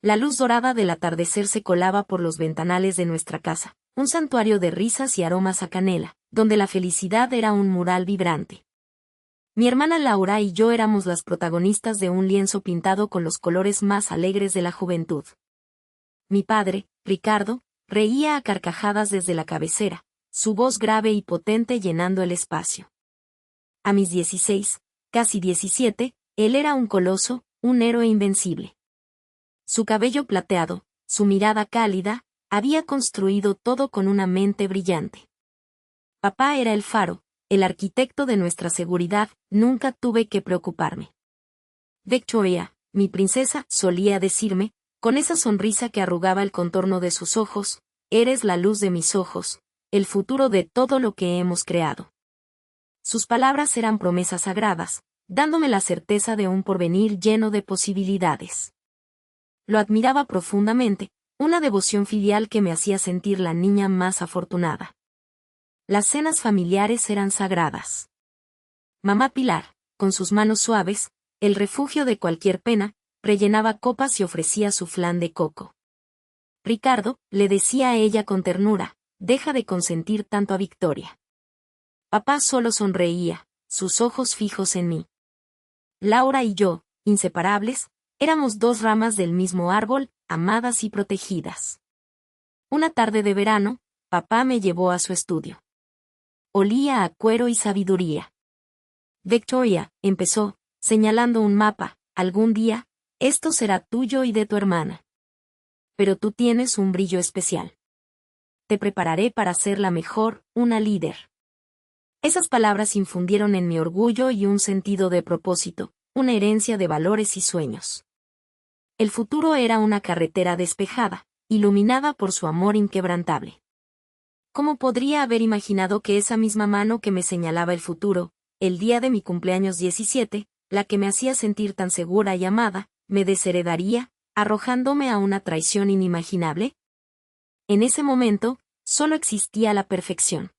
La luz dorada del atardecer se colaba por los ventanales de nuestra casa, un santuario de risas y aromas a canela, donde la felicidad era un mural vibrante. Mi hermana Laura y yo éramos las protagonistas de un lienzo pintado con los colores más alegres de la juventud. Mi padre, Ricardo, reía a carcajadas desde la cabecera, su voz grave y potente llenando el espacio. A mis 16, casi 17, él era un coloso, un héroe invencible. Su cabello plateado, su mirada cálida, había construido todo con una mente brillante. Papá era el faro, el arquitecto de nuestra seguridad, nunca tuve que preocuparme. Victoria, mi princesa, solía decirme, con esa sonrisa que arrugaba el contorno de sus ojos, eres la luz de mis ojos, el futuro de todo lo que hemos creado. Sus palabras eran promesas sagradas, dándome la certeza de un porvenir lleno de posibilidades. Lo admiraba profundamente, una devoción filial que me hacía sentir la niña más afortunada. Las cenas familiares eran sagradas. Mamá Pilar, con sus manos suaves, el refugio de cualquier pena, rellenaba copas y ofrecía su flan de coco. Ricardo, le decía a ella con ternura, deja de consentir tanto a Victoria. Papá solo sonreía, sus ojos fijos en mí. Laura y yo, inseparables, éramos dos ramas del mismo árbol, amadas y protegidas. Una tarde de verano, papá me llevó a su estudio. Olía a cuero y sabiduría. Victoria, empezó, señalando un mapa, algún día, esto será tuyo y de tu hermana. Pero tú tienes un brillo especial. Te prepararé para ser la mejor, una líder. Esas palabras infundieron en mi orgullo y un sentido de propósito, una herencia de valores y sueños. El futuro era una carretera despejada, iluminada por su amor inquebrantable. ¿Cómo podría haber imaginado que esa misma mano que me señalaba el futuro, el día de mi cumpleaños 17, la que me hacía sentir tan segura y amada, me desheredaría, arrojándome a una traición inimaginable? En ese momento, solo existía la perfección.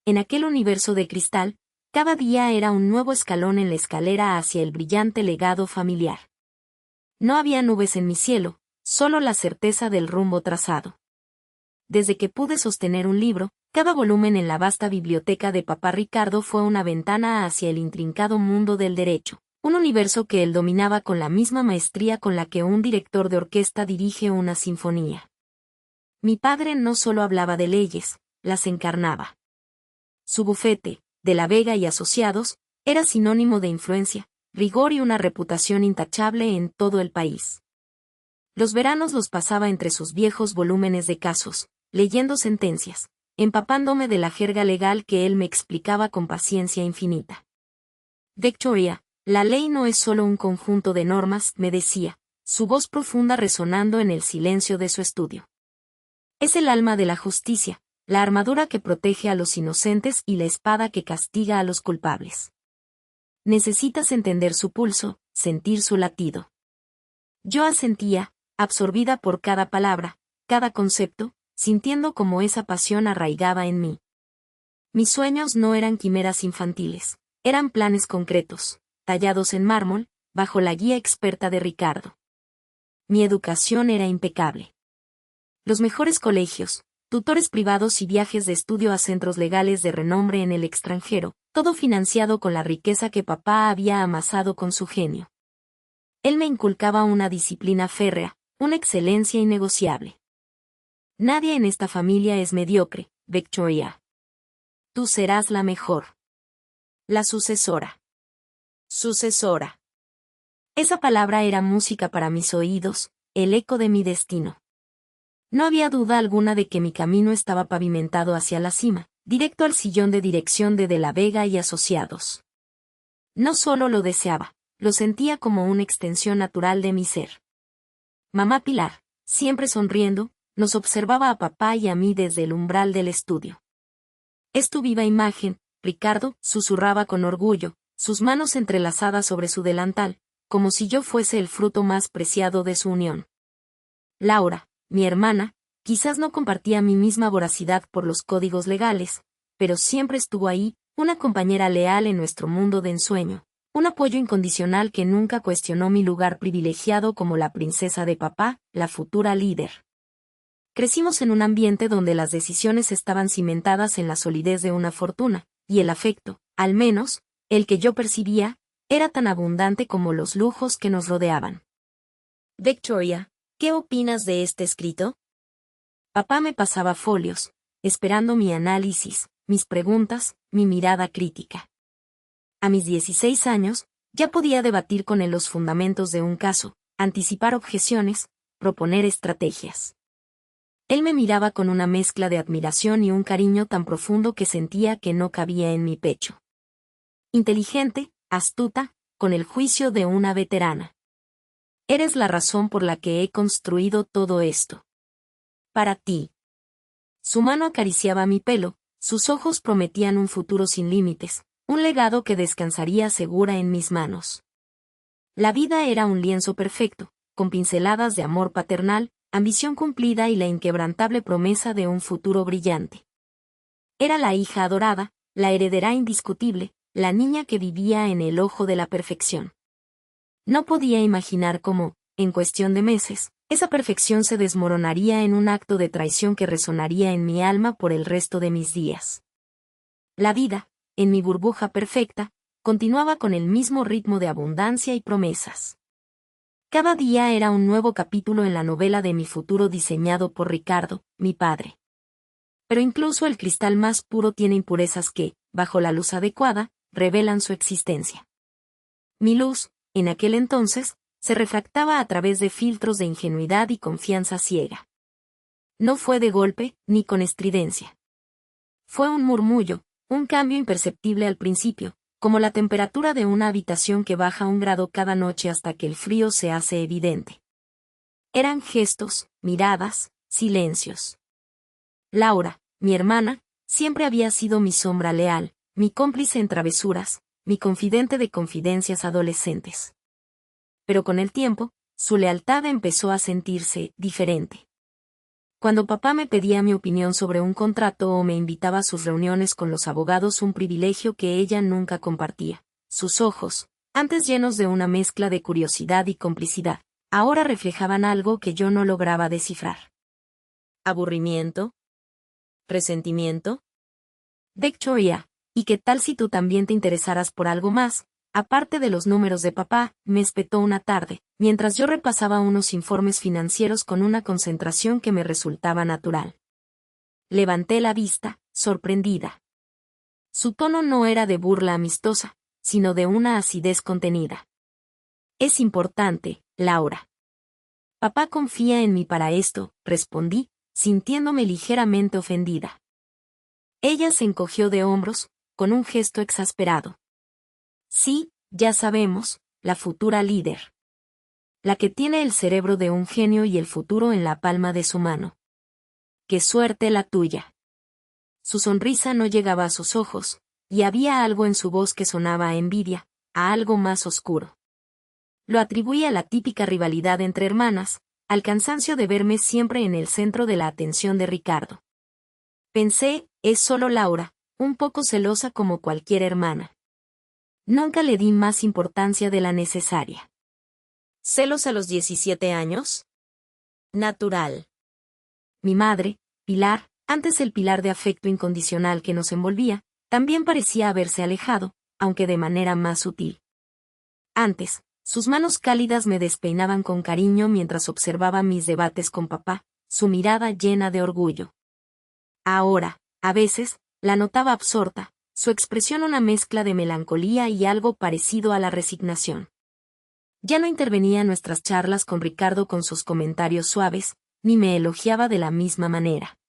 En aquel universo de cristal, cada día era un nuevo escalón en la escalera hacia el brillante legado familiar. No había nubes en mi cielo, solo la certeza del rumbo trazado. Desde que pude sostener un libro, cada volumen en la vasta biblioteca de papá Ricardo fue una ventana hacia el intrincado mundo del derecho, un universo que él dominaba con la misma maestría con la que un director de orquesta dirige una sinfonía. Mi padre no solo hablaba de leyes, las encarnaba. Su bufete, de la Vega y Asociados, era sinónimo de influencia, rigor y una reputación intachable en todo el país. Los veranos los pasaba entre sus viejos volúmenes de casos, leyendo sentencias, empapándome de la jerga legal que él me explicaba con paciencia infinita. Victoria, la ley no es solo un conjunto de normas, me decía, su voz profunda resonando en el silencio de su estudio. Es el alma de la justicia, la armadura que protege a los inocentes y la espada que castiga a los culpables. Necesitas entender su pulso, sentir su latido. Yo asentía, absorbida por cada palabra, cada concepto, sintiendo cómo esa pasión arraigaba en mí. Mis sueños no eran quimeras infantiles, eran planes concretos, tallados en mármol, bajo la guía experta de Ricardo. Mi educación era impecable. Los mejores colegios, tutores privados y viajes de estudio a centros legales de renombre en el extranjero, todo financiado con la riqueza que papá había amasado con su genio. Él me inculcaba una disciplina férrea, una excelencia innegociable. Nadie en esta familia es mediocre, Victoria. Tú serás la mejor. La sucesora. Sucesora. Esa palabra era música para mis oídos, el eco de mi destino. No había duda alguna de que mi camino estaba pavimentado hacia la cima, directo al sillón de dirección de la Vega y Asociados. No solo lo deseaba, lo sentía como una extensión natural de mi ser. Mamá Pilar, siempre sonriendo, nos observaba a papá y a mí desde el umbral del estudio. Es tu viva imagen, Ricardo, susurraba con orgullo, sus manos entrelazadas sobre su delantal, como si yo fuese el fruto más preciado de su unión. Laura, mi hermana, quizás no compartía mi misma voracidad por los códigos legales, pero siempre estuvo ahí, una compañera leal en nuestro mundo de ensueño, Un apoyo incondicional que nunca cuestionó mi lugar privilegiado como la princesa de papá, la futura líder. Crecimos en un ambiente donde las decisiones estaban cimentadas en la solidez de una fortuna, y el afecto, al menos, el que yo percibía, era tan abundante como los lujos que nos rodeaban. Victoria, ¿qué opinas de este escrito? Papá me pasaba folios, esperando mi análisis, mis preguntas, mi mirada crítica. A mis 16 años, ya podía debatir con él los fundamentos de un caso, anticipar objeciones, proponer estrategias. Él me miraba con una mezcla de admiración y un cariño tan profundo que sentía que no cabía en mi pecho. Inteligente, astuta, con el juicio de una veterana. Eres la razón por la que he construido todo esto. Para ti. Su mano acariciaba mi pelo, sus ojos prometían un futuro sin límites, un legado que descansaría segura en mis manos. La vida era un lienzo perfecto, con pinceladas de amor paternal, ambición cumplida y la inquebrantable promesa de un futuro brillante. Era la hija adorada, la heredera indiscutible, la niña que vivía en el ojo de la perfección. No podía imaginar cómo, en cuestión de meses, esa perfección se desmoronaría en un acto de traición que resonaría en mi alma por el resto de mis días. La vida, en mi burbuja perfecta, continuaba con el mismo ritmo de abundancia y promesas. Cada día era un nuevo capítulo en la novela de mi futuro diseñado por Ricardo, mi padre. Pero incluso el cristal más puro tiene impurezas que, bajo la luz adecuada, revelan su existencia. Mi luz, en aquel entonces, se refractaba a través de filtros de ingenuidad y confianza ciega. No fue de golpe, ni con estridencia. Fue un murmullo, un cambio imperceptible al principio, como la temperatura de una habitación que baja 1 grado cada noche hasta que el frío se hace evidente. Eran gestos, miradas, silencios. Laura, mi hermana, siempre había sido mi sombra leal, mi cómplice en travesuras, mi confidente de confidencias adolescentes. Pero con el tiempo, su lealtad empezó a sentirse diferente. Cuando papá me pedía mi opinión sobre un contrato o me invitaba a sus reuniones con los abogados, un privilegio que ella nunca compartía, sus ojos, antes llenos de una mezcla de curiosidad y complicidad, ahora reflejaban algo que yo no lograba descifrar. ¿Aburrimiento? ¿Resentimiento? Victoria, ¿y qué tal si tú también te interesaras por algo más, aparte de los números de papá? Me espetó una tarde, mientras yo repasaba unos informes financieros con una concentración que me resultaba natural. Levanté la vista, sorprendida. Su tono no era de burla amistosa, sino de una acidez contenida. Es importante, Laura. Papá confía en mí para esto, respondí, sintiéndome ligeramente ofendida. Ella se encogió de hombros, con un gesto exasperado. Sí, ya sabemos, la futura líder. La que tiene el cerebro de un genio y el futuro en la palma de su mano. ¡Qué suerte la tuya! Su sonrisa no llegaba a sus ojos, y había algo en su voz que sonaba a envidia, a algo más oscuro. Lo atribuía a la típica rivalidad entre hermanas, al cansancio de verme siempre en el centro de la atención de Ricardo. Pensé, es solo Laura, un poco celosa como cualquier hermana. Nunca le di más importancia de la necesaria. ¿Celos a los 17 años? Natural. Mi madre, Pilar, antes el pilar de afecto incondicional que nos envolvía, también parecía haberse alejado, aunque de manera más sutil. Antes, sus manos cálidas me despeinaban con cariño mientras observaba mis debates con papá, su mirada llena de orgullo. Ahora, a veces, la notaba absorta, su expresión una mezcla de melancolía y algo parecido a la resignación. Ya no intervenía en nuestras charlas con Ricardo con sus comentarios suaves, ni me elogiaba de la misma manera.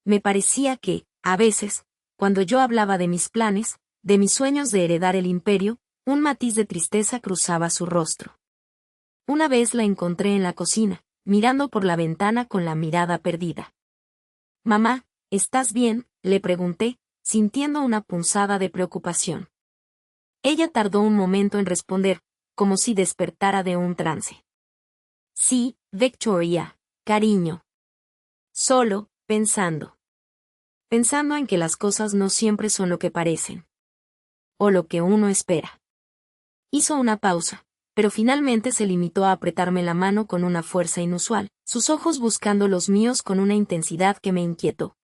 Me parecía que, a veces, cuando yo hablaba de mis planes, de mis sueños de heredar el imperio, un matiz de tristeza cruzaba su rostro. Una vez la encontré en la cocina, mirando por la ventana con la mirada perdida. «Mamá, ¿estás bien?», le pregunté, sintiendo una punzada de preocupación. Ella tardó un momento en responder, como si despertara de un trance. «Sí, Victoria, cariño. Solo, pensando. Pensando en que las cosas no siempre son lo que parecen. O lo que uno espera». Hizo una pausa, pero finalmente se limitó a apretarme la mano con una fuerza inusual, sus ojos buscando los míos con una intensidad que me inquietó.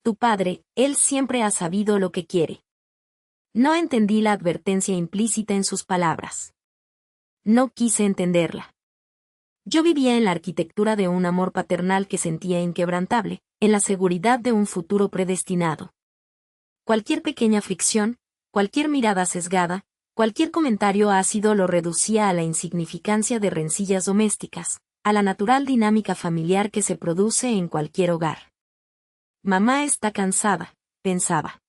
Tu padre, él siempre ha sabido lo que quiere. No entendí la advertencia implícita en sus palabras. No quise entenderla. Yo vivía en la arquitectura de un amor paternal que sentía inquebrantable, en la seguridad de un futuro predestinado. Cualquier pequeña fricción, cualquier mirada sesgada, cualquier comentario ácido lo reducía a la insignificancia de rencillas domésticas, a la natural dinámica familiar que se produce en cualquier hogar. Mamá está cansada, pensaba.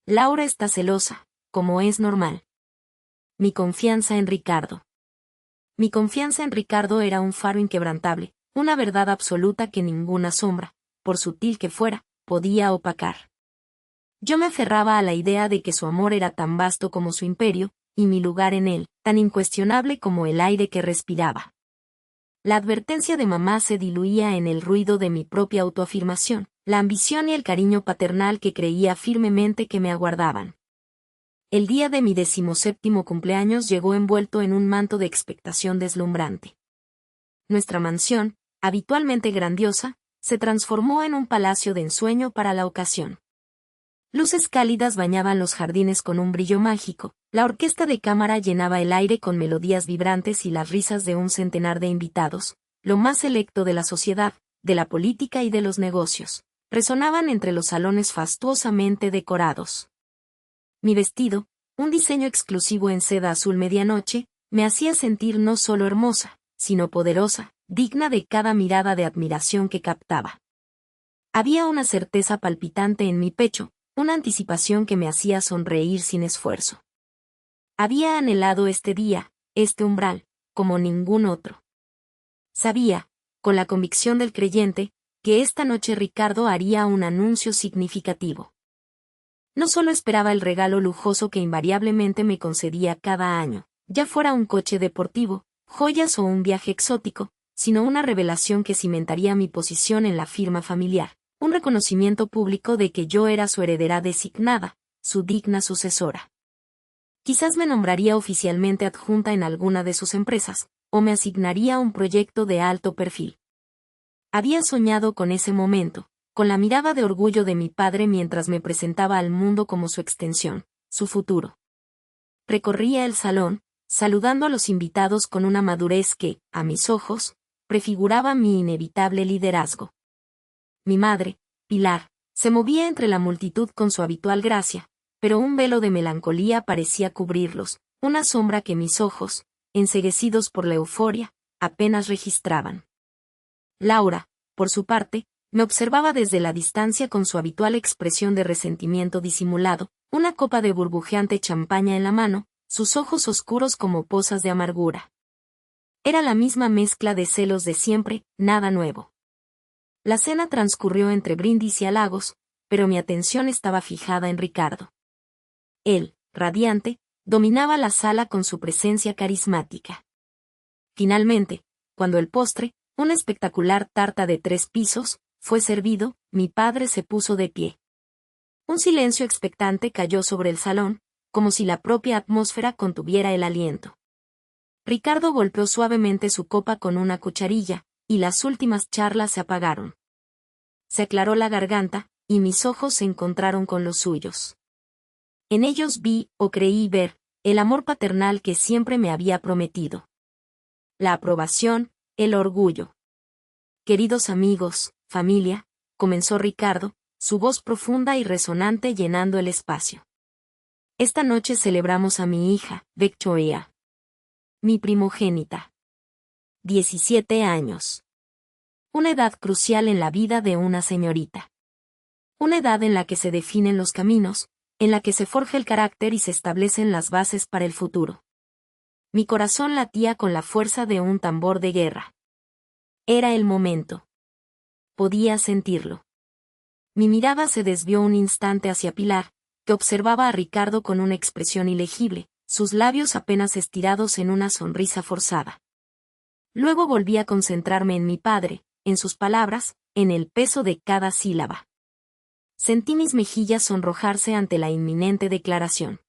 Laura está celosa, como es normal. Mi confianza en Ricardo. Mi confianza en Ricardo era un faro inquebrantable, una verdad absoluta que ninguna sombra, por sutil que fuera, podía opacar. Yo me aferraba a la idea de que su amor era tan vasto como su imperio, y mi lugar en él, tan incuestionable como el aire que respiraba. La advertencia de mamá se diluía en el ruido de mi propia autoafirmación, la ambición y el cariño paternal que creía firmemente que me aguardaban. El día de mi 17º cumpleaños llegó envuelto en un manto de expectación deslumbrante. Nuestra mansión, habitualmente grandiosa, se transformó en un palacio de ensueño para la ocasión. Luces cálidas bañaban los jardines con un brillo mágico, la orquesta de cámara llenaba el aire con melodías vibrantes y las risas de un centenar de invitados, lo más selecto de la sociedad, de la política y de los negocios, resonaban entre los salones fastuosamente decorados. Mi vestido, un diseño exclusivo en seda azul medianoche, me hacía sentir no solo hermosa, sino poderosa, digna de cada mirada de admiración que captaba. Había una certeza palpitante en mi pecho, una anticipación que me hacía sonreír sin esfuerzo. Había anhelado este día, este umbral, como ningún otro. Sabía, con la convicción del creyente, que esta noche Ricardo haría un anuncio significativo. No solo esperaba el regalo lujoso que invariablemente me concedía cada año, ya fuera un coche deportivo, joyas o un viaje exótico, sino una revelación que cimentaría mi posición en la firma familiar, un reconocimiento público de que yo era su heredera designada, su digna sucesora. Quizás me nombraría oficialmente adjunta en alguna de sus empresas, o me asignaría un proyecto de alto perfil. Había soñado con ese momento, con la mirada de orgullo de mi padre mientras me presentaba al mundo como su extensión, su futuro. Recorría el salón, saludando a los invitados con una madurez que, a mis ojos, prefiguraba mi inevitable liderazgo. Mi madre, Pilar, se movía entre la multitud con su habitual gracia, pero un velo de melancolía parecía cubrirlos, una sombra que mis ojos, enceguecidos por la euforia, apenas registraban. Laura, por su parte, me observaba desde la distancia con su habitual expresión de resentimiento disimulado, una copa de burbujeante champaña en la mano, sus ojos oscuros como pozas de amargura. Era la misma mezcla de celos de siempre, nada nuevo. La cena transcurrió entre brindis y halagos, pero mi atención estaba fijada en Ricardo. Él, radiante, dominaba la sala con su presencia carismática. Finalmente, cuando el postre, una espectacular tarta de 3 pisos, fue servido, mi padre se puso de pie. Un silencio expectante cayó sobre el salón, como si la propia atmósfera contuviera el aliento. Ricardo golpeó suavemente su copa con una cucharilla, y las últimas charlas se apagaron. Se aclaró la garganta, y mis ojos se encontraron con los suyos. En ellos vi, o creí ver, el amor paternal que siempre me había prometido. La aprobación, el orgullo. Queridos amigos, familia, comenzó Ricardo, su voz profunda y resonante llenando el espacio. Esta noche celebramos a mi hija, Becchoea. Mi primogénita. 17 años. Una edad crucial en la vida de una señorita. Una edad en la que se definen los caminos, en la que se forja el carácter y se establecen las bases para el futuro. Mi corazón latía con la fuerza de un tambor de guerra. Era el momento. Podía sentirlo. Mi mirada se desvió un instante hacia Pilar, que observaba a Ricardo con una expresión ilegible, sus labios apenas estirados en una sonrisa forzada. Luego volví a concentrarme en mi padre, en sus palabras, en el peso de cada sílaba. Sentí mis mejillas sonrojarse ante la inminente declaración.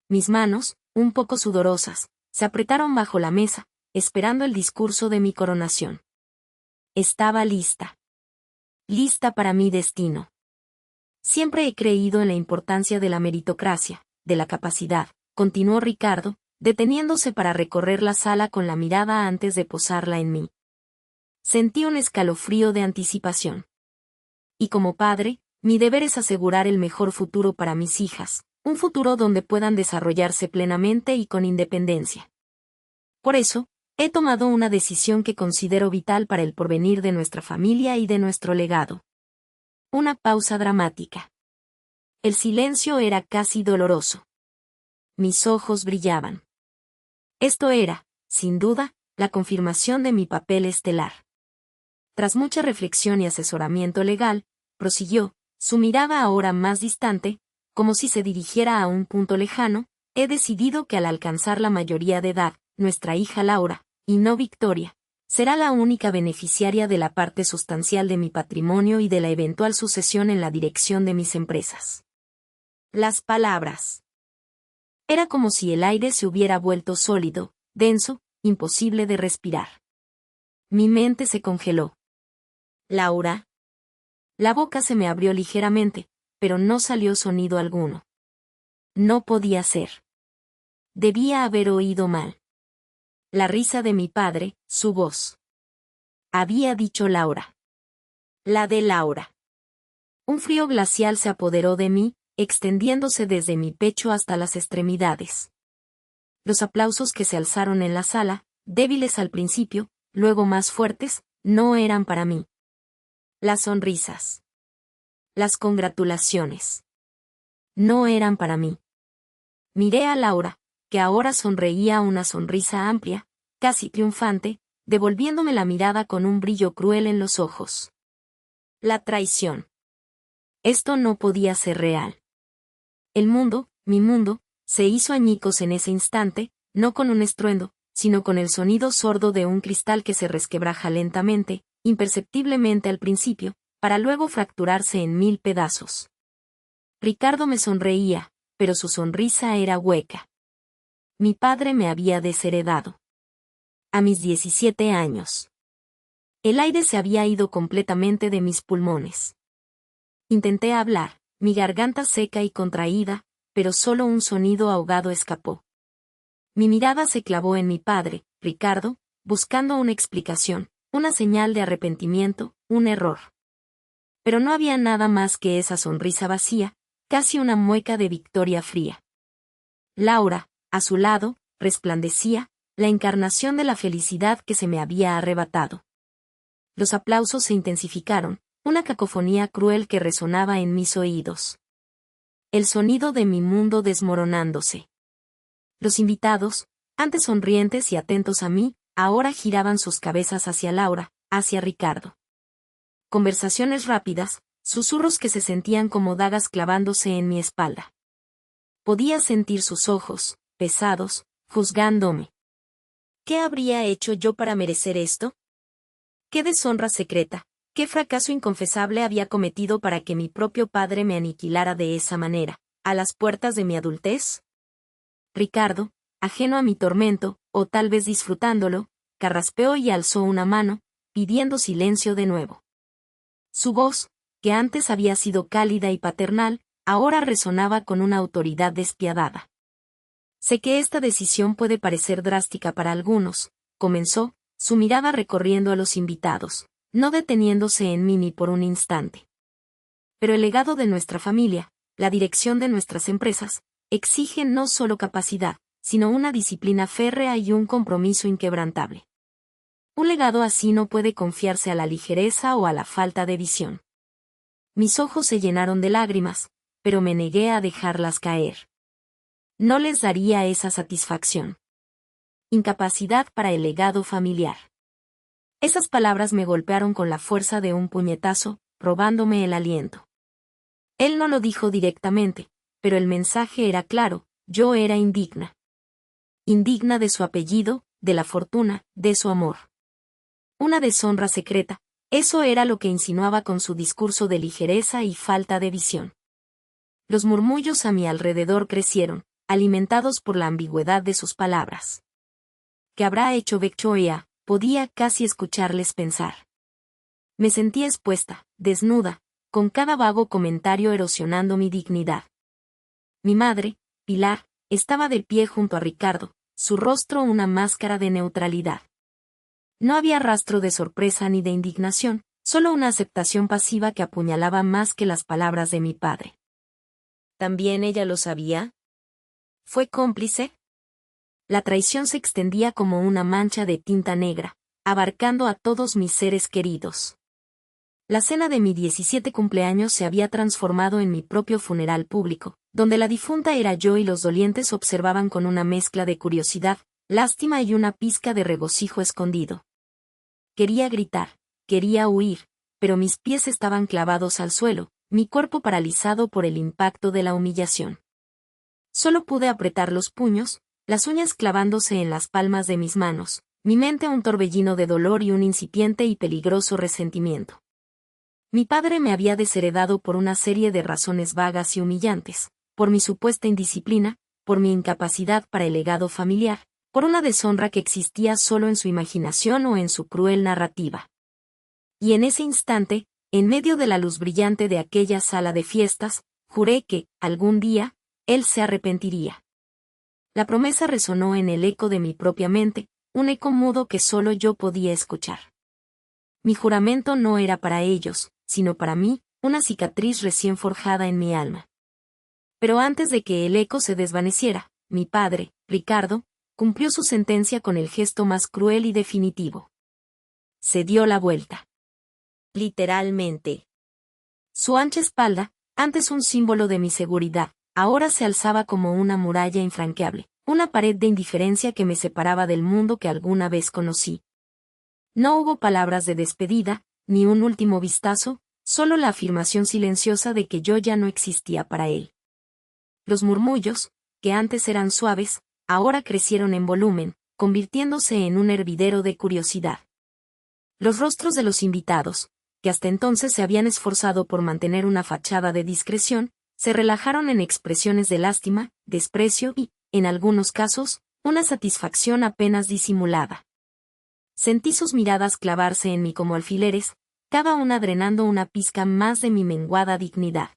Mis manos, un poco sudorosas, se apretaron bajo la mesa, esperando el discurso de mi coronación. Estaba lista. Lista para mi destino. Siempre he creído en la importancia de la meritocracia, de la capacidad, continuó Ricardo, deteniéndose para recorrer la sala con la mirada antes de posarla en mí. Sentí un escalofrío de anticipación. Y como padre, mi deber es asegurar el mejor futuro para mis hijas, un futuro donde puedan desarrollarse plenamente y con independencia. Por eso, he tomado una decisión que considero vital para el porvenir de nuestra familia y de nuestro legado. Una pausa dramática. El silencio era casi doloroso. Mis ojos brillaban. Esto era, sin duda, la confirmación de mi papel estelar. Tras mucha reflexión y asesoramiento legal, prosiguió, su mirada ahora más distante, como si se dirigiera a un punto lejano, he decidido que al alcanzar la mayoría de edad, nuestra hija Laura, y no Victoria, será la única beneficiaria de la parte sustancial de mi patrimonio y de la eventual sucesión en la dirección de mis empresas. Las palabras. Era como si el aire se hubiera vuelto sólido, denso, imposible de respirar. Mi mente se congeló. ¿Laura? La boca se me abrió ligeramente, pero no salió sonido alguno. No podía ser. Debía haber oído mal. La risa de mi padre, su voz. Había dicho Laura. La de Laura. Un frío glacial se apoderó de mí, extendiéndose desde mi pecho hasta las extremidades. Los aplausos que se alzaron en la sala, débiles al principio, luego más fuertes, no eran para mí. Las sonrisas. Las congratulaciones. No eran para mí. Miré a Laura, que ahora sonreía una sonrisa amplia, casi triunfante, devolviéndome la mirada con un brillo cruel en los ojos. La traición. Esto no podía ser real. El mundo, mi mundo, se hizo añicos en ese instante, no con un estruendo, sino con el sonido sordo de un cristal que se resquebraja lentamente, imperceptiblemente al principio, para luego fracturarse en 1000 pedazos. Ricardo me sonreía, pero su sonrisa era hueca. Mi padre me había desheredado. A mis 17 años. El aire se había ido completamente de mis pulmones. Intenté hablar, mi garganta seca y contraída, pero solo un sonido ahogado escapó. Mi mirada se clavó en mi padre, Ricardo, buscando una explicación, una señal de arrepentimiento, un error. Pero no había nada más que esa sonrisa vacía, casi una mueca de victoria fría. Laura, a su lado, resplandecía, la encarnación de la felicidad que se me había arrebatado. Los aplausos se intensificaron, una cacofonía cruel que resonaba en mis oídos. El sonido de mi mundo desmoronándose. Los invitados, antes sonrientes y atentos a mí, ahora giraban sus cabezas hacia Laura, hacia Ricardo. Conversaciones rápidas, susurros que se sentían como dagas clavándose en mi espalda. Podía sentir sus ojos, pesados, juzgándome. ¿Qué habría hecho yo para merecer esto? ¿Qué deshonra secreta, qué fracaso inconfesable había cometido para que mi propio padre me aniquilara de esa manera, a las puertas de mi adultez? Ricardo, ajeno a mi tormento, o tal vez disfrutándolo, carraspeó y alzó una mano, pidiendo silencio de nuevo. Su voz, que antes había sido cálida y paternal, ahora resonaba con una autoridad despiadada. Sé que esta decisión puede parecer drástica para algunos, comenzó, su mirada recorriendo a los invitados, no deteniéndose en mí ni por un instante. Pero el legado de nuestra familia, la dirección de nuestras empresas, exige no solo capacidad, sino una disciplina férrea y un compromiso inquebrantable. Un legado así no puede confiarse a la ligereza o a la falta de visión. Mis ojos se llenaron de lágrimas, pero me negué a dejarlas caer. No les daría esa satisfacción. Incapacidad para el legado familiar. Esas palabras me golpearon con la fuerza de un puñetazo, robándome el aliento. Él no lo dijo directamente, pero el mensaje era claro, yo era indigna. Indigna de su apellido, de la fortuna, de su amor. Una deshonra secreta, eso era lo que insinuaba con su discurso de ligereza y falta de visión. Los murmullos a mi alrededor crecieron, alimentados por la ambigüedad de sus palabras. ¿Qué habrá hecho Baekchoea? Podía casi escucharles pensar. Me sentía expuesta, desnuda, con cada vago comentario erosionando mi dignidad. Mi madre, Pilar, estaba de pie junto a Ricardo, su rostro una máscara de neutralidad. No había rastro de sorpresa ni de indignación, solo una aceptación pasiva que apuñalaba más que las palabras de mi padre. ¿También ella lo sabía? ¿Fue cómplice? La traición se extendía como una mancha de tinta negra, abarcando a todos mis seres queridos. La cena de mi 17 cumpleaños se había transformado en mi propio funeral público, donde la difunta era yo y los dolientes observaban con una mezcla de curiosidad, lástima y una pizca de regocijo escondido. Quería gritar, quería huir, pero mis pies estaban clavados al suelo, mi cuerpo paralizado por el impacto de la humillación. Solo pude apretar los puños, las uñas clavándose en las palmas de mis manos, mi mente un torbellino de dolor y un incipiente y peligroso resentimiento. Mi padre me había desheredado por una serie de razones vagas y humillantes, por mi supuesta indisciplina, por mi incapacidad para el legado familiar, por una deshonra que existía solo en su imaginación o en su cruel narrativa. Y en ese instante, en medio de la luz brillante de aquella sala de fiestas, juré que, algún día, él se arrepentiría. La promesa resonó en el eco de mi propia mente, un eco mudo que solo yo podía escuchar. Mi juramento no era para ellos, sino para mí, una cicatriz recién forjada en mi alma. Pero antes de que el eco se desvaneciera, mi padre, Ricardo, cumplió su sentencia con el gesto más cruel y definitivo. Se dio la vuelta. Literalmente. Su ancha espalda, antes un símbolo de mi seguridad, ahora se alzaba como una muralla infranqueable, una pared de indiferencia que me separaba del mundo que alguna vez conocí. No hubo palabras de despedida, ni un último vistazo, solo la afirmación silenciosa de que yo ya no existía para él. Los murmullos, que antes eran suaves, ahora crecieron en volumen, convirtiéndose en un hervidero de curiosidad. Los rostros de los invitados, que hasta entonces se habían esforzado por mantener una fachada de discreción, se relajaron en expresiones de lástima, desprecio y, en algunos casos, una satisfacción apenas disimulada. Sentí sus miradas clavarse en mí como alfileres, cada una drenando una pizca más de mi menguada dignidad.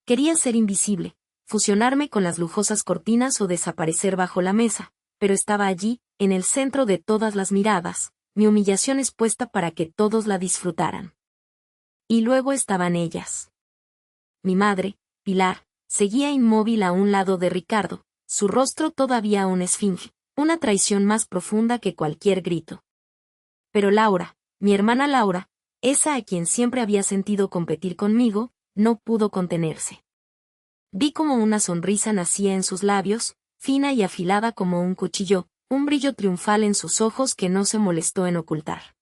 Quería ser invisible, fusionarme con las lujosas cortinas o desaparecer bajo la mesa, pero estaba allí, en el centro de todas las miradas, mi humillación expuesta para que todos la disfrutaran. Y luego estaban ellas. Mi madre, Pilar, seguía inmóvil a un lado de Ricardo, su rostro todavía una esfinge, una traición más profunda que cualquier grito. Pero Laura, mi hermana Laura, esa a quien siempre había sentido competir conmigo, no pudo contenerse. Vi como una sonrisa nacía en sus labios, fina y afilada como un cuchillo, un brillo triunfal en sus ojos que no se molestó en ocultar.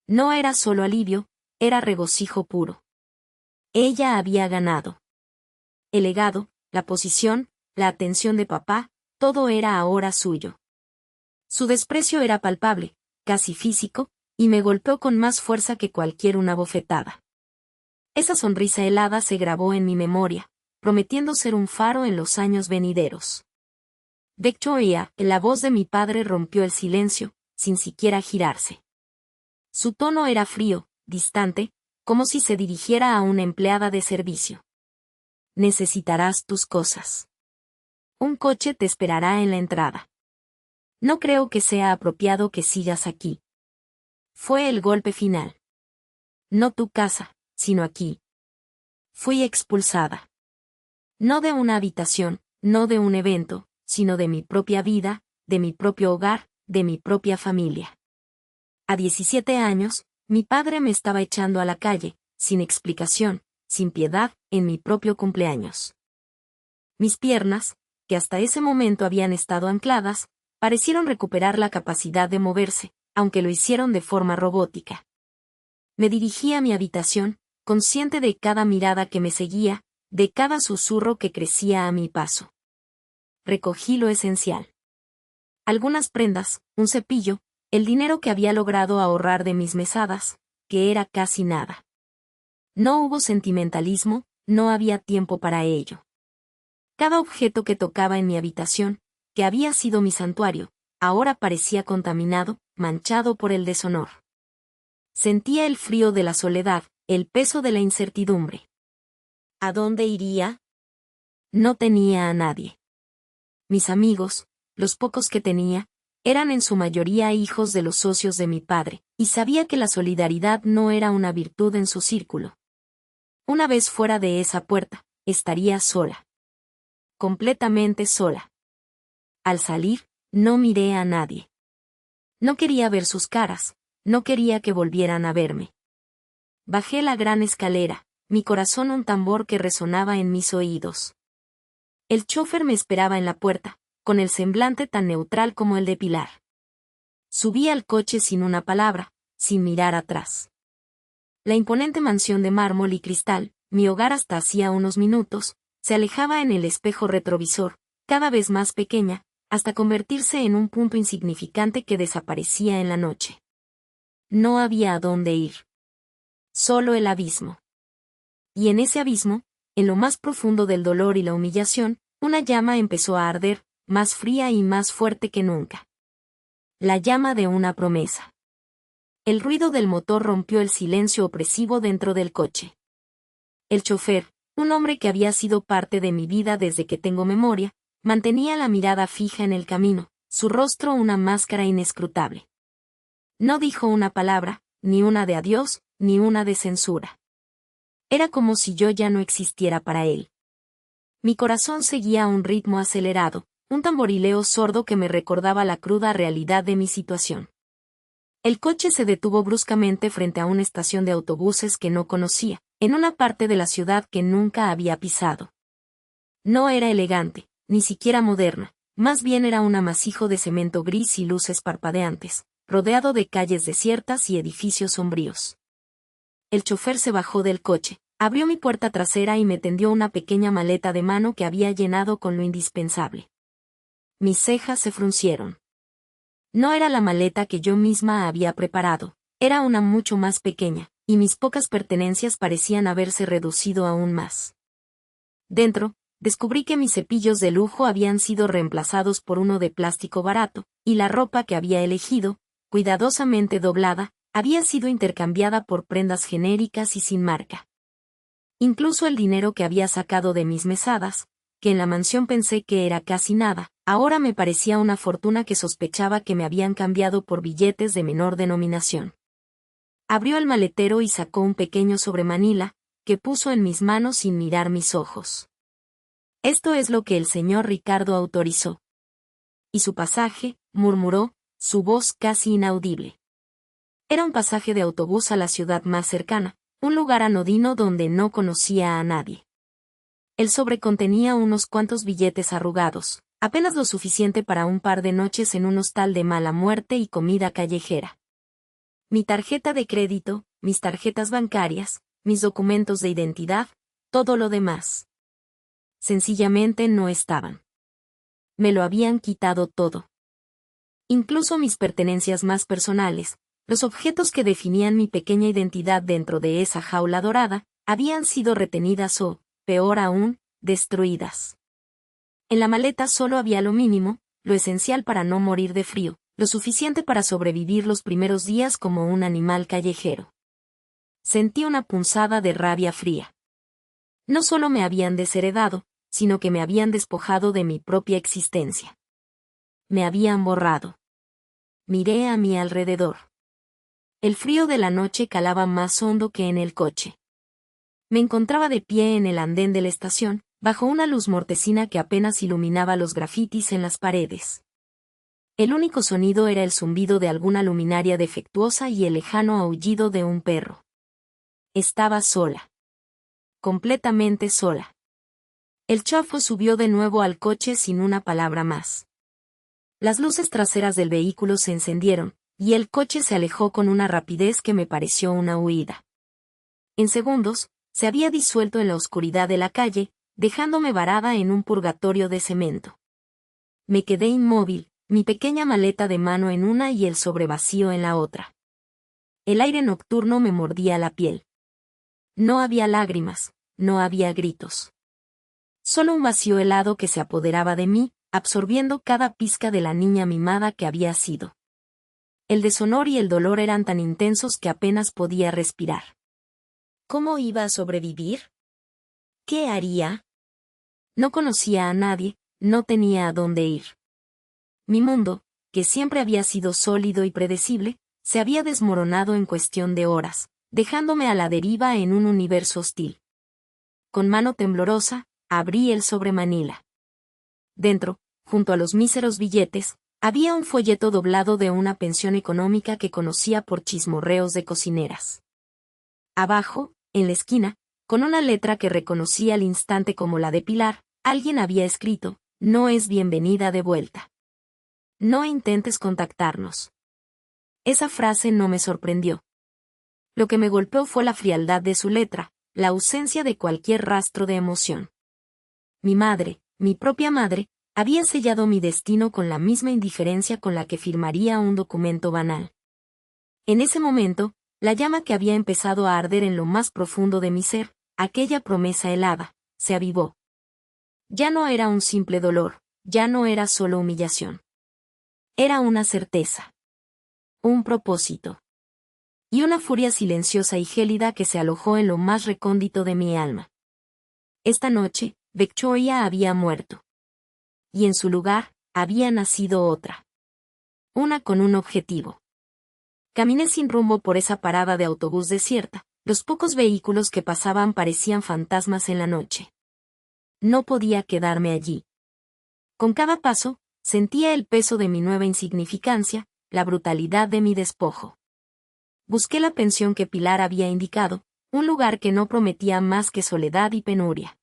No era solo alivio, era regocijo puro. Ella había ganado. El legado, la posición, la atención de papá, todo era ahora suyo. Su desprecio era palpable, casi físico, y me golpeó con más fuerza que cualquier una bofetada. Esa sonrisa helada se grabó en mi memoria, prometiendo ser un faro en los años venideros. Baekchoea, la voz de mi padre rompió el silencio, sin siquiera girarse. Su tono era frío, distante, como si se dirigiera a una empleada de servicio. Necesitarás tus cosas. Un coche te esperará en la entrada. No creo que sea apropiado que sigas aquí. Fue el golpe final. No tu casa, sino aquí. Fui expulsada. No de una habitación, no de un evento, sino de mi propia vida, de mi propio hogar, de mi propia familia. A 17 años, mi padre me estaba echando a la calle, sin explicación, sin piedad, en mi propio cumpleaños. Mis piernas, que hasta ese momento habían estado ancladas, parecieron recuperar la capacidad de moverse, aunque lo hicieron de forma robótica. Me dirigí a mi habitación, consciente de cada mirada que me seguía, de cada susurro que crecía a mi paso. Recogí lo esencial. Algunas prendas, un cepillo, el dinero que había logrado ahorrar de mis mesadas, que era casi nada. No hubo sentimentalismo, no había tiempo para ello. Cada objeto que tocaba en mi habitación, que había sido mi santuario, ahora parecía contaminado, manchado por el deshonor. Sentía el frío de la soledad, el peso de la incertidumbre. ¿A dónde iría? No tenía a nadie. Mis amigos, los pocos que tenía, eran en su mayoría hijos de los socios de mi padre, y sabía que la solidaridad no era una virtud en su círculo. Una vez fuera de esa puerta, estaría sola. Completamente sola. Al salir, no miré a nadie. No quería ver sus caras, no quería que volvieran a verme. Bajé la gran escalera, mi corazón un tambor que resonaba en mis oídos. El chófer me esperaba en la puerta, con el semblante tan neutral como el de Pilar. Subí al coche sin una palabra, sin mirar atrás. La imponente mansión de mármol y cristal, mi hogar hasta hacía unos minutos, se alejaba en el espejo retrovisor, cada vez más pequeña, hasta convertirse en un punto insignificante que desaparecía en la noche. No había a dónde ir. Solo el abismo. Y en ese abismo, en lo más profundo del dolor y la humillación, una llama empezó a arder, más fría y más fuerte que nunca. La llama de una promesa. El ruido del motor rompió el silencio opresivo dentro del coche. El chofer, un hombre que había sido parte de mi vida desde que tengo memoria, mantenía la mirada fija en el camino, su rostro una máscara inescrutable. No dijo una palabra, ni una de adiós, ni una de censura. Era como si yo ya no existiera para él. Mi corazón seguía a un ritmo acelerado, un tamborileo sordo que me recordaba la cruda realidad de mi situación. El coche se detuvo bruscamente frente a una estación de autobuses que no conocía, en una parte de la ciudad que nunca había pisado. No era elegante, ni siquiera moderna, más bien era un amasijo de cemento gris y luces parpadeantes, rodeado de calles desiertas y edificios sombríos. El chofer se bajó del coche, abrió mi puerta trasera y me tendió una pequeña maleta de mano que había llenado con lo indispensable. Mis cejas se fruncieron. No era la maleta que yo misma había preparado, era una mucho más pequeña, y mis pocas pertenencias parecían haberse reducido aún más. Dentro, descubrí que mis cepillos de lujo habían sido reemplazados por uno de plástico barato, y la ropa que había elegido, cuidadosamente doblada, había sido intercambiada por prendas genéricas y sin marca. Incluso el dinero que había sacado de mis mesadas, que en la mansión pensé que era casi nada, ahora me parecía una fortuna que sospechaba que me habían cambiado por billetes de menor denominación. Abrió el maletero y sacó un pequeño sobremanila, que puso en mis manos sin mirar mis ojos. Esto es lo que el señor Ricardo autorizó. Y su pasaje, murmuró, su voz casi inaudible. Era un pasaje de autobús a la ciudad más cercana, un lugar anodino donde no conocía a nadie. El sobre contenía unos cuantos billetes arrugados, apenas lo suficiente para un par de noches en un hostal de mala muerte y comida callejera. Mi tarjeta de crédito, mis tarjetas bancarias, mis documentos de identidad, todo lo demás. Sencillamente no estaban. Me lo habían quitado todo. Incluso mis pertenencias más personales, los objetos que definían mi pequeña identidad dentro de esa jaula dorada, habían sido retenidas o, peor aún, destruidas. En la maleta solo había lo mínimo, lo esencial para no morir de frío, lo suficiente para sobrevivir los primeros días como un animal callejero. Sentí una punzada de rabia fría. No solo me habían desheredado, sino que me habían despojado de mi propia existencia. Me habían borrado. Miré a mi alrededor. El frío de la noche calaba más hondo que en el coche. Me encontraba de pie en el andén de la estación, bajo una luz mortecina que apenas iluminaba los grafitis en las paredes. El único sonido era el zumbido de alguna luminaria defectuosa y el lejano aullido de un perro. Estaba sola. Completamente sola. El chafo subió de nuevo al coche sin una palabra más. Las luces traseras del vehículo se encendieron, y el coche se alejó con una rapidez que me pareció una huida. En segundos, se había disuelto en la oscuridad de la calle, dejándome varada en un purgatorio de cemento. Me quedé inmóvil, mi pequeña maleta de mano en una y el sobre vacío en la otra. El aire nocturno me mordía la piel. No había lágrimas, no había gritos. Solo un vacío helado que se apoderaba de mí, absorbiendo cada pizca de la niña mimada que había sido. El deshonor y el dolor eran tan intensos que apenas podía respirar. ¿Cómo iba a sobrevivir? ¿Qué haría? No conocía a nadie, no tenía a dónde ir. Mi mundo, que siempre había sido sólido y predecible, se había desmoronado en cuestión de horas, dejándome a la deriva en un universo hostil. Con mano temblorosa, abrí el sobre Manila. Dentro, junto a los míseros billetes, había un folleto doblado de una pensión económica que conocía por chismorreos de cocineras. Abajo, en la esquina, con una letra que reconocí al instante como la de Pilar, alguien había escrito: "No es bienvenida de vuelta. No intentes contactarnos". Esa frase no me sorprendió. Lo que me golpeó fue la frialdad de su letra, la ausencia de cualquier rastro de emoción. Mi madre, mi propia madre, había sellado mi destino con la misma indiferencia con la que firmaría un documento banal. En ese momento, la llama que había empezado a arder en lo más profundo de mi ser, aquella promesa helada, se avivó. Ya no era un simple dolor, ya no era solo humillación. Era una certeza. Un propósito. Y una furia silenciosa y gélida que se alojó en lo más recóndito de mi alma. Esta noche, Victoria había muerto. Y en su lugar, había nacido otra. Una con un objetivo. Caminé sin rumbo por esa parada de autobús desierta, los pocos vehículos que pasaban parecían fantasmas en la noche. No podía quedarme allí. Con cada paso, sentía el peso de mi nueva insignificancia, la brutalidad de mi despojo. Busqué la pensión que Pilar había indicado, un lugar que no prometía más que soledad y penuria.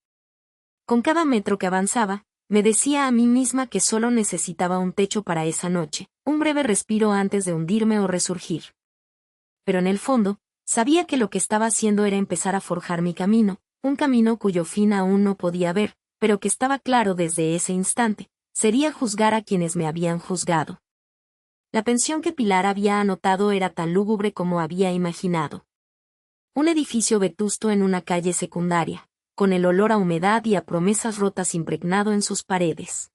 Con cada metro que avanzaba, me decía a mí misma que solo necesitaba un techo para esa noche, un breve respiro antes de hundirme o resurgir. Pero en el fondo, sabía que lo que estaba haciendo era empezar a forjar mi camino, un camino cuyo fin aún no podía ver, pero que estaba claro desde ese instante: sería juzgar a quienes me habían juzgado. La pensión que Pilar había anotado era tan lúgubre como había imaginado. Un edificio vetusto en una calle secundaria, con el olor a humedad y a promesas rotas impregnado en sus paredes.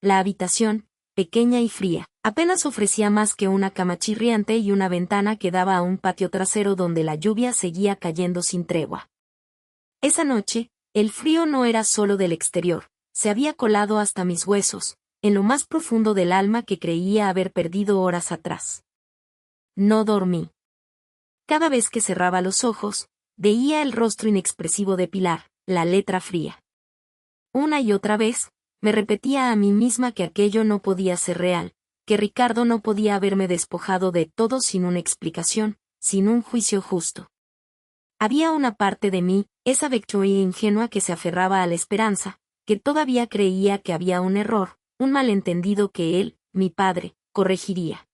La habitación, pequeña y fría, apenas ofrecía más que una cama chirriante y una ventana que daba a un patio trasero donde la lluvia seguía cayendo sin tregua. Esa noche, el frío no era solo del exterior, se había colado hasta mis huesos, en lo más profundo del alma que creía haber perdido horas atrás. No dormí. Cada vez que cerraba los ojos, veía el rostro inexpresivo de Pilar, la letra fría. Una y otra vez, me repetía a mí misma que aquello no podía ser real, que Ricardo no podía haberme despojado de todo sin una explicación, sin un juicio justo. Había una parte de mí, esa Victoria ingenua que se aferraba a la esperanza, que todavía creía que había un error, un malentendido que él, mi padre, corregiría.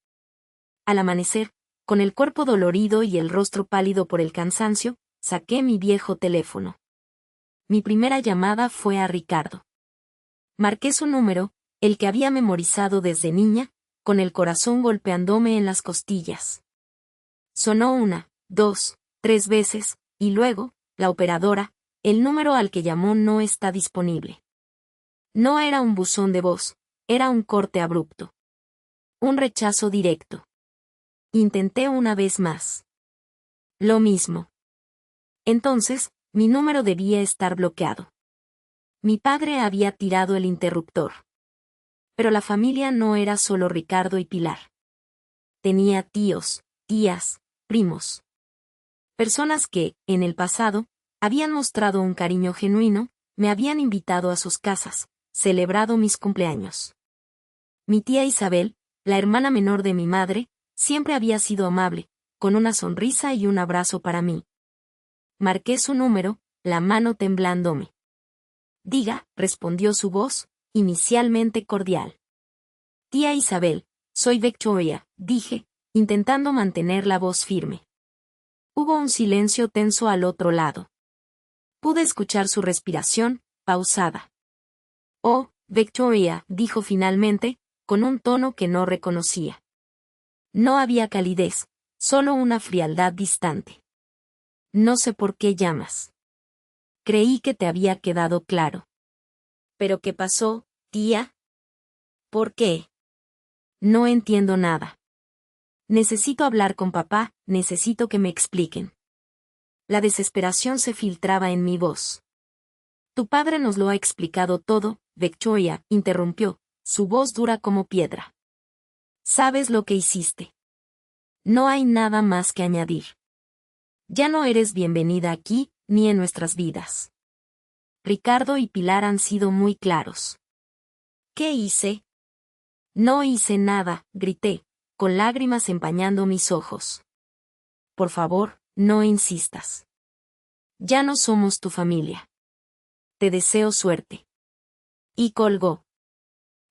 Al amanecer, con el cuerpo dolorido y el rostro pálido por el cansancio, saqué mi viejo teléfono. Mi primera llamada fue a Ricardo. Marqué su número, el que había memorizado desde niña, con el corazón golpeándome en las costillas. Sonó 1, 2, 3 veces, y luego, la operadora: "El número al que llamó no está disponible". No era un buzón de voz, era un corte abrupto. Un rechazo directo. Intenté una vez más. Lo mismo. Entonces, mi número debía estar bloqueado. Mi padre había tirado el interruptor. Pero la familia no era solo Ricardo y Pilar. Tenía tíos, tías, primos. Personas que, en el pasado, habían mostrado un cariño genuino, me habían invitado a sus casas, celebrado mis cumpleaños. Mi tía Isabel, la hermana menor de mi madre, siempre había sido amable, con una sonrisa y un abrazo para mí. Marqué su número, la mano temblándome. «Diga», respondió su voz, inicialmente cordial. «Tía Isabel, soy Victoria», dije, intentando mantener la voz firme. Hubo un silencio tenso al otro lado. Pude escuchar su respiración, pausada. «Oh, Victoria», dijo finalmente, con un tono que no reconocía. No había calidez, solo una frialdad distante. «No sé por qué llamas». Creí que te había quedado claro. ¿Pero qué pasó, tía? ¿Por qué? No entiendo nada. Necesito hablar con papá, necesito que me expliquen. La desesperación se filtraba en mi voz. Tu padre nos lo ha explicado todo, Victoria, interrumpió, su voz dura como piedra. ¿Sabes lo que hiciste? No hay nada más que añadir. Ya no eres bienvenida aquí, ni en nuestras vidas. Ricardo y Pilar han sido muy claros. ¿Qué hice? No hice nada, grité, con lágrimas empañando mis ojos. Por favor, no insistas. Ya no somos tu familia. Te deseo suerte. Y colgó.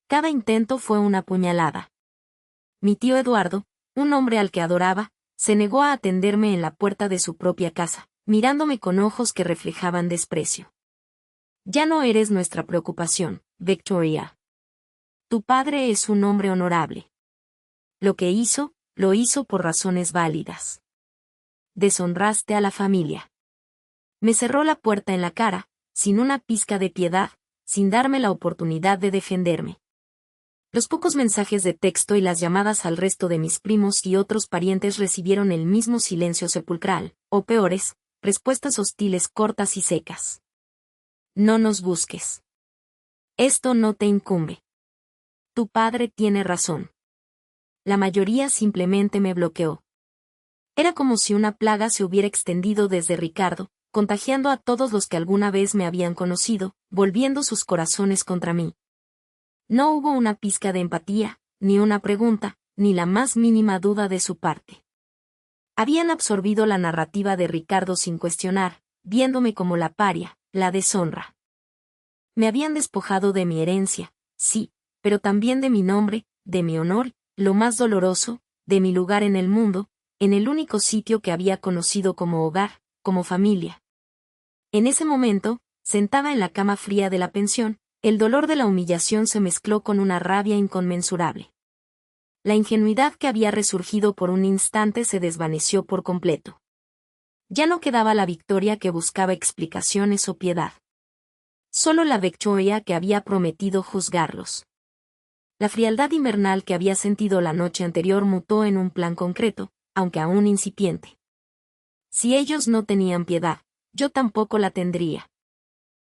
Cada intento fue una puñalada. Mi tío Eduardo, un hombre al que adoraba, se negó a atenderme en la puerta de su propia casa, mirándome con ojos que reflejaban desprecio. Ya no eres nuestra preocupación, Victoria. Tu padre es un hombre honorable. Lo que hizo, lo hizo por razones válidas. Deshonraste a la familia. Me cerró la puerta en la cara, sin una pizca de piedad, sin darme la oportunidad de defenderme. Los pocos mensajes de texto y las llamadas al resto de mis primos y otros parientes recibieron el mismo silencio sepulcral, o peores, respuestas hostiles cortas y secas. No nos busques. Esto no te incumbe. Tu padre tiene razón. La mayoría simplemente me bloqueó. Era como si una plaga se hubiera extendido desde Ricardo, contagiando a todos los que alguna vez me habían conocido, volviendo sus corazones contra mí. No hubo una pizca de empatía, ni una pregunta, ni la más mínima duda de su parte. Habían absorbido la narrativa de Ricardo sin cuestionar, viéndome como la paria, la deshonra. Me habían despojado de mi herencia, sí, pero también de mi nombre, de mi honor, lo más doloroso, de mi lugar en el mundo, en el único sitio que había conocido como hogar, como familia. En ese momento, sentada en la cama fría de la pensión, el dolor de la humillación se mezcló con una rabia inconmensurable. La ingenuidad que había resurgido por un instante se desvaneció por completo. Ya no quedaba la Victoria que buscaba explicaciones o piedad. Solo la Victoria que había prometido juzgarlos. La frialdad invernal que había sentido la noche anterior mutó en un plan concreto, aunque aún incipiente. Si ellos no tenían piedad, yo tampoco la tendría.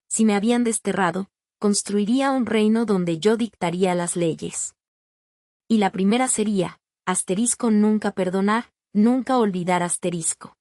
Si me habían desterrado, construiría un reino donde yo dictaría las leyes. Y la primera sería, asterisco nunca perdonar, nunca olvidar asterisco.